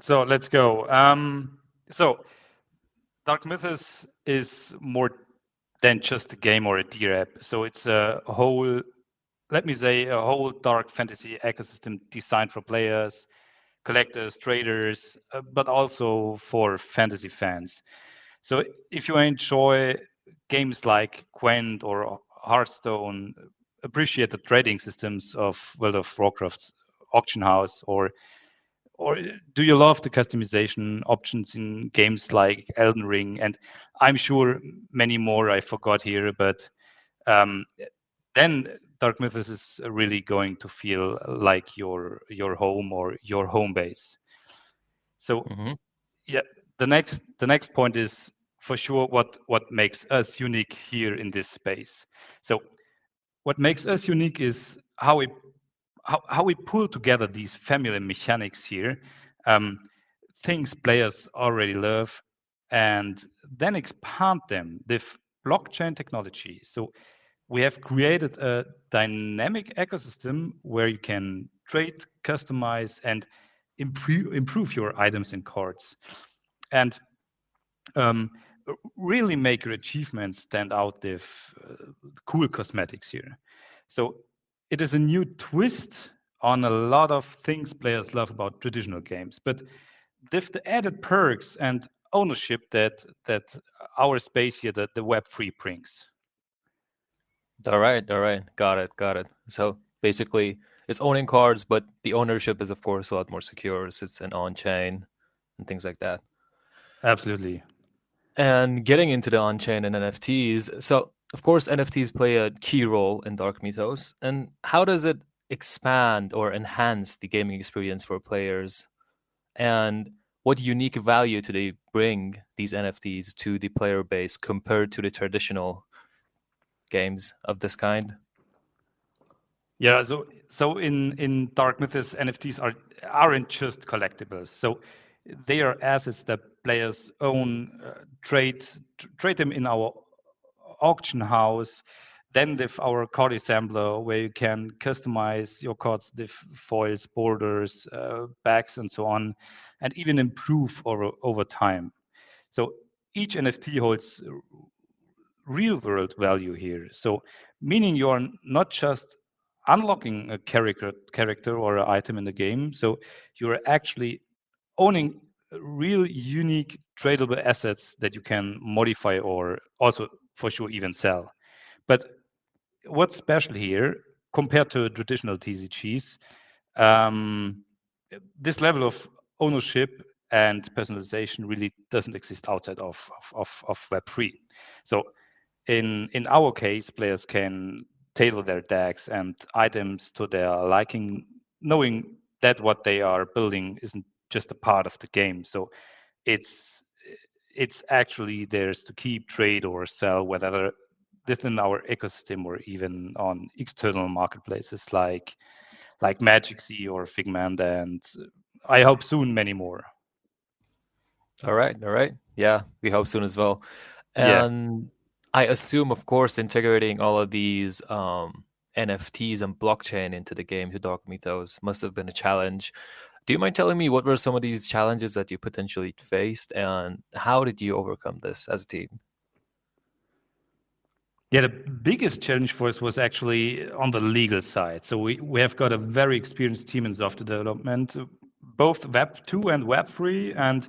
So let's go. So Dark Mythos is more than just a game or a tier app. So it's a whole, let me say, a whole dark fantasy ecosystem designed for players, collectors, traders, but also for fantasy fans. So if you enjoy games like Gwent or Hearthstone, appreciate the trading systems of World of Warcraft's auction house, or do you love the customization options in games like Elden Ring? And I'm sure many more I forgot here, but um, then Dark Mythos is really going to feel like your home or your home base. So yeah, the next point is for sure what makes us unique here in this space. So what makes us unique is how we pull together these familiar mechanics here, um, things players already love, and then expand them with blockchain technology. So we have created a dynamic ecosystem where you can trade, customize, and improve your items and cards, and um, really make your achievements stand out with cool cosmetics here. So it is a new twist on a lot of things players love about traditional games, but with the added perks and ownership that our space here, that the Web3 brings. All right, got it. So basically, it's owning cards, but the ownership is, of course, a lot more secure. It's an on-chain and things like that. Absolutely. And getting into the on-chain and NFTs, so of course, NFTs play a key role in Dark Mythos. And how does it expand or enhance the gaming experience for players? And what unique value do they bring, these NFTs, to the player base compared to the traditional games of this kind? Yeah, so in Dark Mythos, NFTs aren't just collectibles. So they are assets that players own, trade them in our auction house, then with our card assembler, where you can customize your cards with foils, borders, bags, and so on, and even improve over time. So each NFT holds real world value here. So meaning you are not just unlocking a character or an item in the game. So you're actually owning real unique tradable assets that you can modify or also for sure even sell. But what's special here compared to traditional TCGs, um, this level of ownership and personalization really doesn't exist outside of Web3. So in our case, players can tailor their decks and items to their liking, knowing that what they are building isn't just a part of the game. So it's it's actually theirs to keep, trade, or sell, whether within our ecosystem or even on external marketplaces like Magic Z or Figment, and I hope soon many more. All right, all right. Yeah, we hope soon as well. Yeah. And I assume, of course, integrating all of these NFTs and blockchain into the game to Dark Mythos must have been a challenge. Do you mind telling me what were some of these challenges that you potentially faced, and how did you overcome this as a team? Yeah, the biggest challenge for us was actually on the legal side. So we have got a very experienced team in software development, both Web 2 and Web 3, and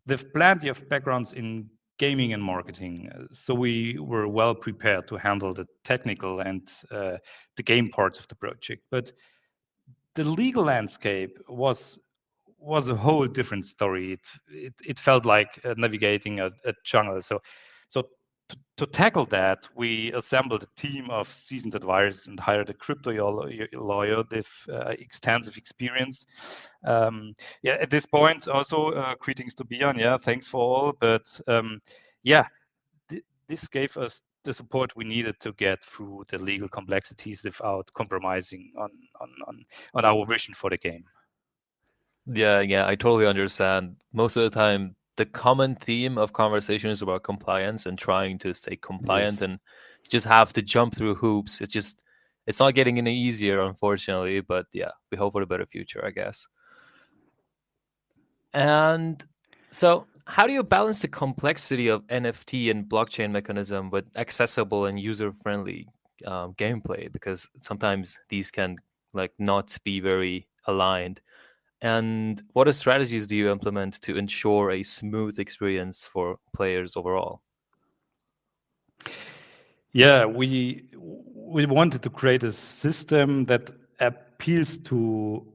they've plenty of backgrounds in gaming and marketing. So we were well prepared to handle the technical and the game parts of the project. But the legal landscape was a whole different story. It felt like navigating a jungle. So to tackle that, we assembled a team of seasoned advisors and hired a crypto lawyer with extensive experience. Yeah, at this point, also greetings to Bian. Yeah, thanks for all. But yeah, this gave us the support we needed to get through the legal complexities without compromising on our vision for the game. Yeah, yeah, I totally understand. Most of the time, the common theme of conversation is about compliance and trying to stay compliant, Yes. and you just have to jump through hoops. It's not getting any easier, unfortunately. But yeah, we hope for a better future, I guess. And so, how do you balance the complexity of NFT and blockchain mechanism with accessible and user-friendly gameplay? Because sometimes these can like not be very aligned. And what strategies do you implement to ensure a smooth experience for players overall? Yeah, we wanted to create a system that appeals to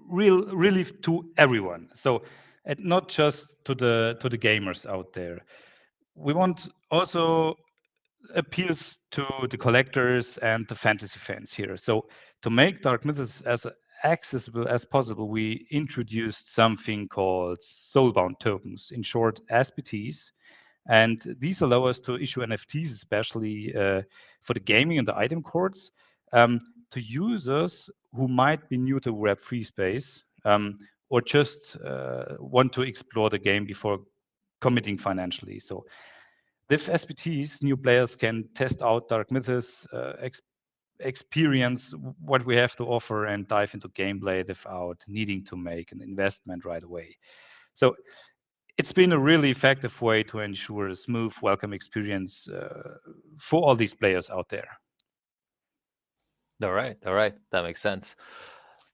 really to everyone. So, and not just to the gamers out there. We want also appeals to the collectors and the fantasy fans here. So to make Dark Mythos as accessible as possible, we introduced something called soulbound tokens, in short, SBTs. And these allow us to issue NFTs, especially for the gaming and the item courts, to users who might be new to Web3 space or just want to explore the game before committing financially. So with SBTs, new players can test out Dark Mythos, experience what we have to offer, and dive into gameplay without needing to make an investment right away. So it's been a really effective way to ensure a smooth, welcome experience for all these players out there. All right, that makes sense.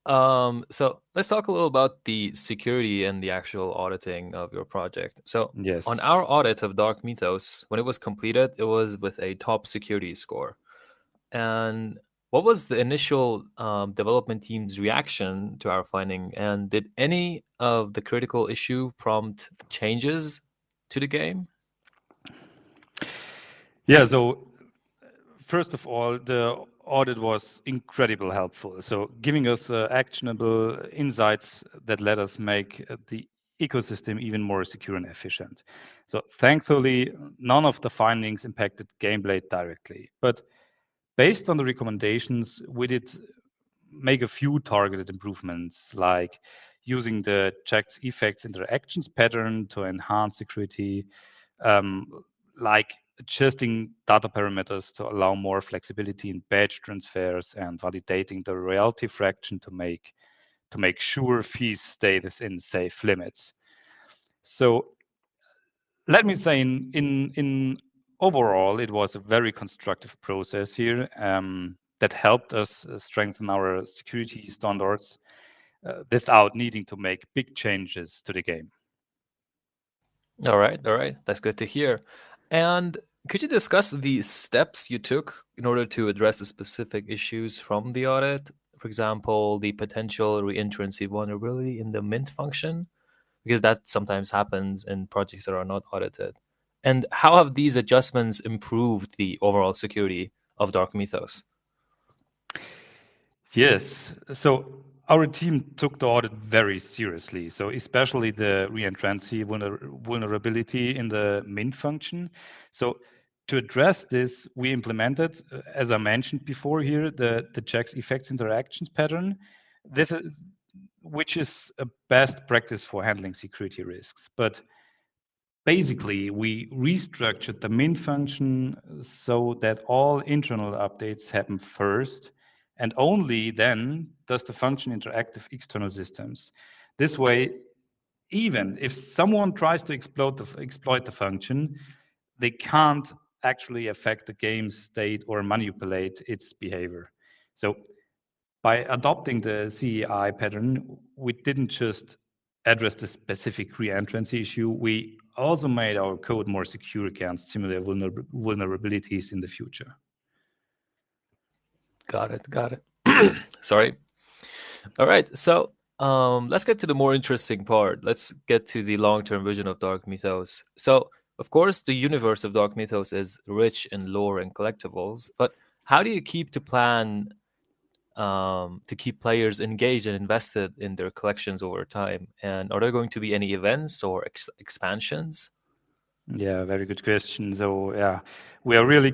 So let's talk a little about the security and the actual auditing of your project. So on Yes. our audit of Dark Mythos, when it was completed, it was with a top security score. And what was the initial development team's reaction to our finding? And did any of the critical issue prompt changes to the game? Yeah, so first of all, the audit was incredibly helpful. So giving us actionable insights that let us make the ecosystem even more secure and efficient. So thankfully, none of the findings impacted gameplay directly. But based on the recommendations, we did make a few targeted improvements, like using the checked effects interactions pattern to enhance security, um, like adjusting data parameters to allow more flexibility in badge transfers, and validating the royalty fraction to make sure fees stay within safe limits. So let me say, in overall, it was a very constructive process here that helped us strengthen our security standards without needing to make big changes to the game. All right, that's good to hear. And could you discuss the steps you took in order to address the specific issues from the audit? For example, the potential reentrancy vulnerability in the mint function, because that sometimes happens in projects that are not audited. And how have these adjustments improved the overall security of Dark Mythos? Yes. So our team took the audit very seriously. So especially the reentrancy vulnerability in the mint function. So to address this, we implemented, as I mentioned before here, the checks effects interactions pattern, this, which is a best practice for handling security risks. But basically, we restructured the main function so that all internal updates happen first, and only then does the function interact with external systems. This way, even if someone tries to exploit the function, they can't actually affect the game's state or manipulate its behavior. So by adopting the CEI pattern, we didn't just address the specific reentrancy issue, we also made our code more secure against similar vulnerabilities in the future. Got it. Got it. Sorry. All right. So let's get to the more interesting part. Let's get to the long term vision of Dark Mythos. So, of course, the universe of Dark Mythos is rich in lore and collectibles, but how do you keep to plan to keep players engaged and invested in their collections over time? And are there going to be any events or expansions? Yeah, very good question. So, yeah, we are really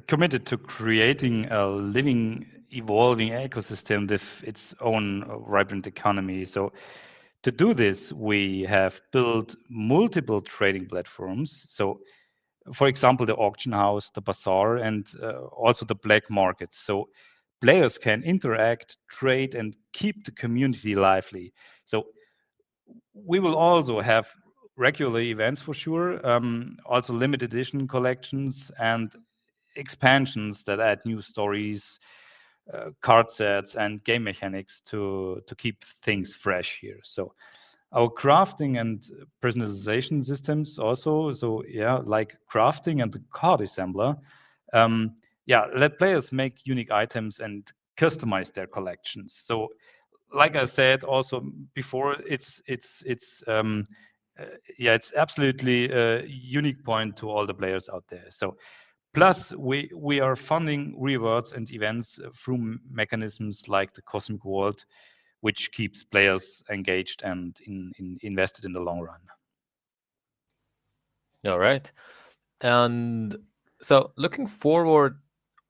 committed to creating a living, evolving ecosystem with its own vibrant economy. So, to do this, we have built multiple trading platforms. So, for example, the auction house, the bazaar, and also the black market. So, players can interact, trade, and keep the community lively. So, We will also have regular events for sure, also limited edition collections and expansions that add new stories, card sets, and game mechanics to keep things fresh here. So our crafting and personalization systems also, so yeah, like crafting and the card assembler, yeah, let players make unique items and customize their collections. So like I said also before, yeah, it's absolutely a unique point to all the players out there. So plus we are funding rewards and events through mechanisms like the Cosmic World, which keeps players engaged and invested in the long run. All right. And so, looking forward,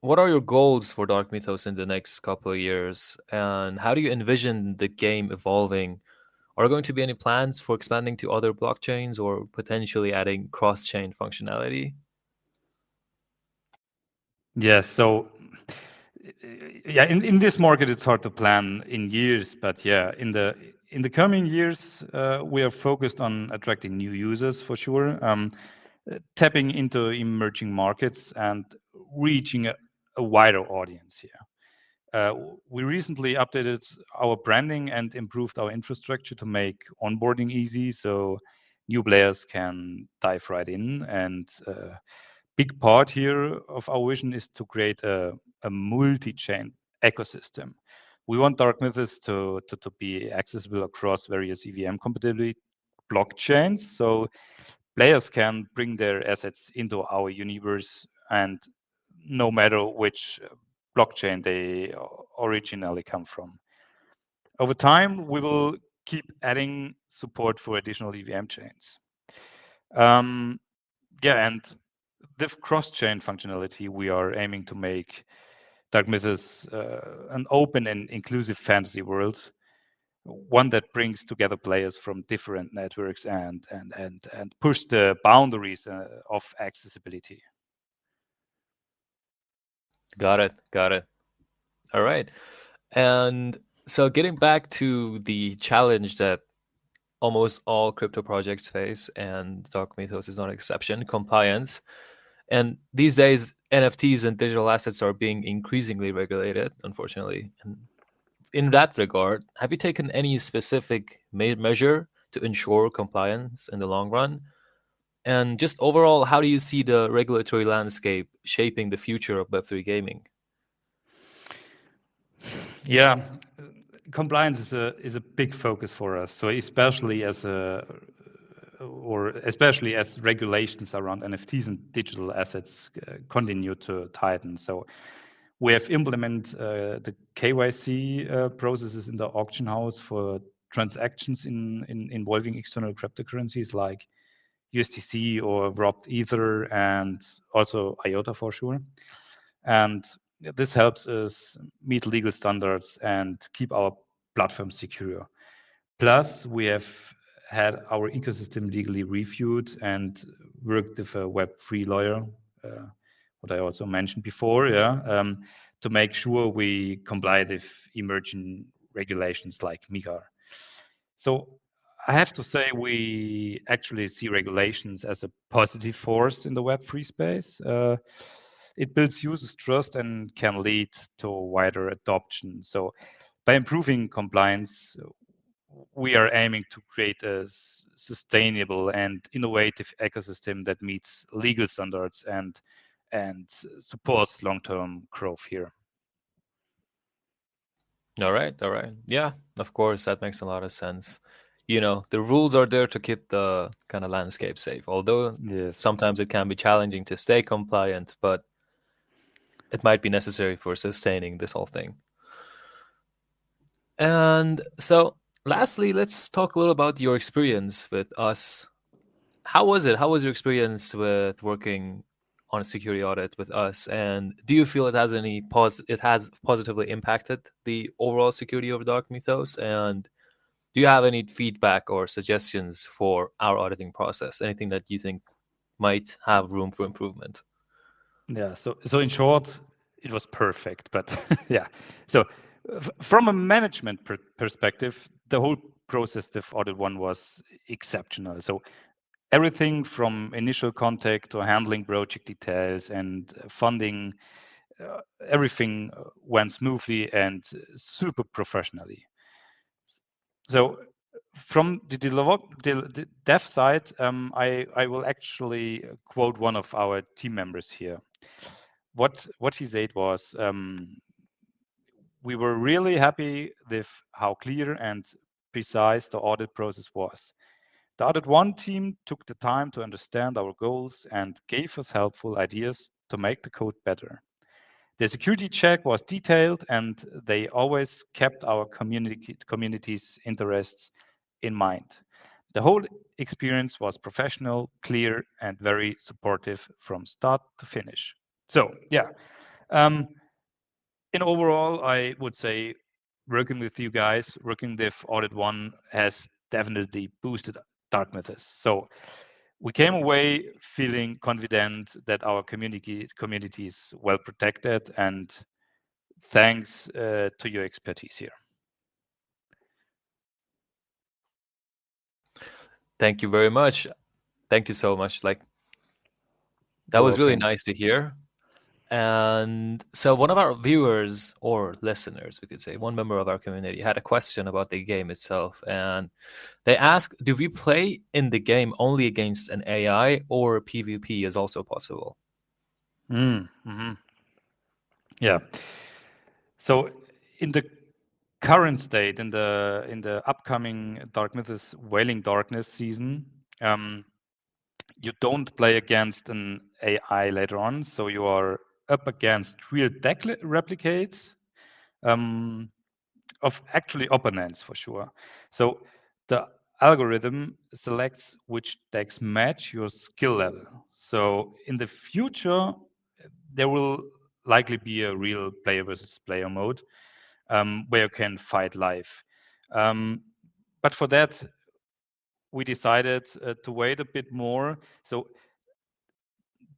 what are your goals for Dark Mythos in the next couple of years? And how do you envision the game evolving? Are there going to be any plans for expanding to other blockchains or potentially adding cross chain functionality? Yes, so yeah, in this market it's hard to plan in years, but yeah, in the coming years we are focused on attracting new users for sure, tapping into emerging markets and reaching a wider audience here. We recently updated our branding and improved our infrastructure to make onboarding easy so new players can dive right in. And big part here of our vision is to create a multi-chain ecosystem. We want Dark Mythos to be accessible across various EVM compatibility blockchains. So players can bring their assets into our universe, and no matter which blockchain they originally come from. Over time, we will keep adding support for additional EVM chains. Um, yeah, and the cross-chain functionality, we are aiming to make Dark Mythos an open and inclusive fantasy world, one that brings together players from different networks and push the boundaries of accessibility. Got it. Got it. All right. And so, getting back to the challenge that almost all crypto projects face, and Dark Mythos is not an exception, compliance. And these days, NFTs and digital assets are being increasingly regulated, unfortunately. And in that regard, have you taken any specific measure to ensure compliance in the long run? And just overall, how do you see the regulatory landscape shaping the future of Web3 gaming? Yeah, compliance is a big focus for us. So especially as regulations around NFTs and digital assets continue to tighten. So we have implemented the KYC processes in the auction house for transactions involving external cryptocurrencies like USDC or wrapped Ether and also IOTA for sure. And this helps us meet legal standards and keep our platform secure. Plus, we have had our ecosystem legally reviewed and worked with a Web3 lawyer, uh, what I also mentioned before, yeah, to make sure we comply with emerging regulations like MiCAR. So I have to say we actually see regulations as a positive force in the Web3 space. It builds users' trust and can lead to wider adoption. So by improving compliance, we are aiming to create a sustainable and innovative ecosystem that meets legal standards and supports long-term growth here. All right, all right. Yeah, of course, that makes a lot of sense. You know, the rules are there to keep the kind of landscape safe, although Yes. sometimes it can be challenging to stay compliant, but it might be necessary for sustaining this whole thing. And so, lastly, let's talk a little about your experience with us. How was it? How was your experience with working on a security audit with us? And do you feel it has positively impacted the overall security of Dark Mythos? And do you have any feedback or suggestions for our auditing process? Anything that you think might have room for improvement? Yeah. So in short, it was perfect. But yeah. So from a management perspective, the whole process with Audit One was exceptional. So everything from initial contact to handling project details and funding, everything went smoothly and super professionally. So from the dev side, I will actually quote one of our team members here. What he said was, we were really happy with how clear and precise the audit process was. The Audit One team took the time to understand our goals and gave us helpful ideas to make the code better. The security check was detailed and they always kept our community's interests in mind. The whole experience was professional, clear, and very supportive from start to finish. So, yeah, in overall, I would say working with you guys, working with Audit One has definitely boosted Dark Mythos. So we came away feeling confident that our community is well protected, and thanks to your expertise here. Thank you very much. Thank you so much. Like, that was really nice to hear. And so one of our viewers or listeners, we could say, one member of our community had a question about the game itself. And they asked, do we play in the game only against an AI or PvP is also possible? Yeah. So in the current state, in the upcoming Dark Mythos Wailing Darkness season, you don't play against an AI later on, so you are up against real deck replicates of actually opponents for sure. So the algorithm selects which decks match your skill level. So in the future, there will likely be a real player versus player mode where you can fight live. But for that, we decided to wait a bit more. So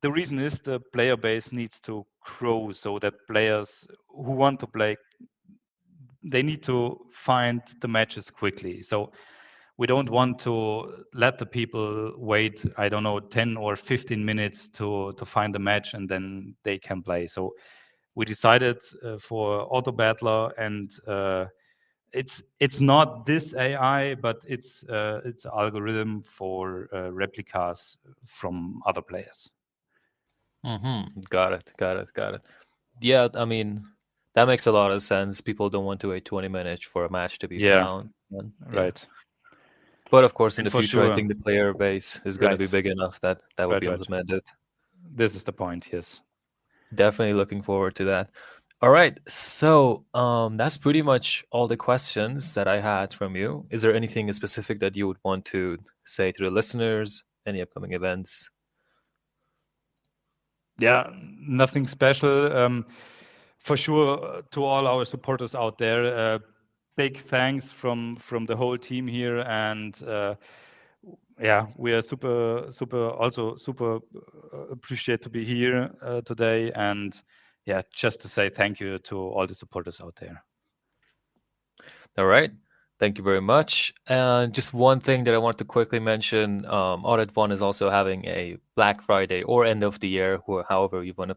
the reason is the player base needs to grow so that players who want to play, they need to find the matches quickly. So we don't want to let the people wait, I don't know, 10 or 15 minutes to find the match and then they can play. So we decided for Auto Battler, and it's not this AI, but it's algorithm for replicas from other players. Got it. Yeah, I mean, that makes a lot of sense. People don't want to wait 20 minutes for a match to be found. And, right. But of course, in And the for future, I sure, think the player base is going to be big enough that would be implemented. This is the point, yes. Definitely looking forward to that. All right, so that's pretty much all the questions that I had from you. Is there anything specific that you would want to say to the listeners? Any upcoming events? Yeah, nothing special. For sure, to all our supporters out there, big thanks from the whole team here, and yeah, we are super appreciate to be here today, and yeah, just to say thank you to all the supporters out there. All right. Thank you very much. And just one thing that I want to quickly mention, Audit One is also having a Black Friday or end of the year, however you want to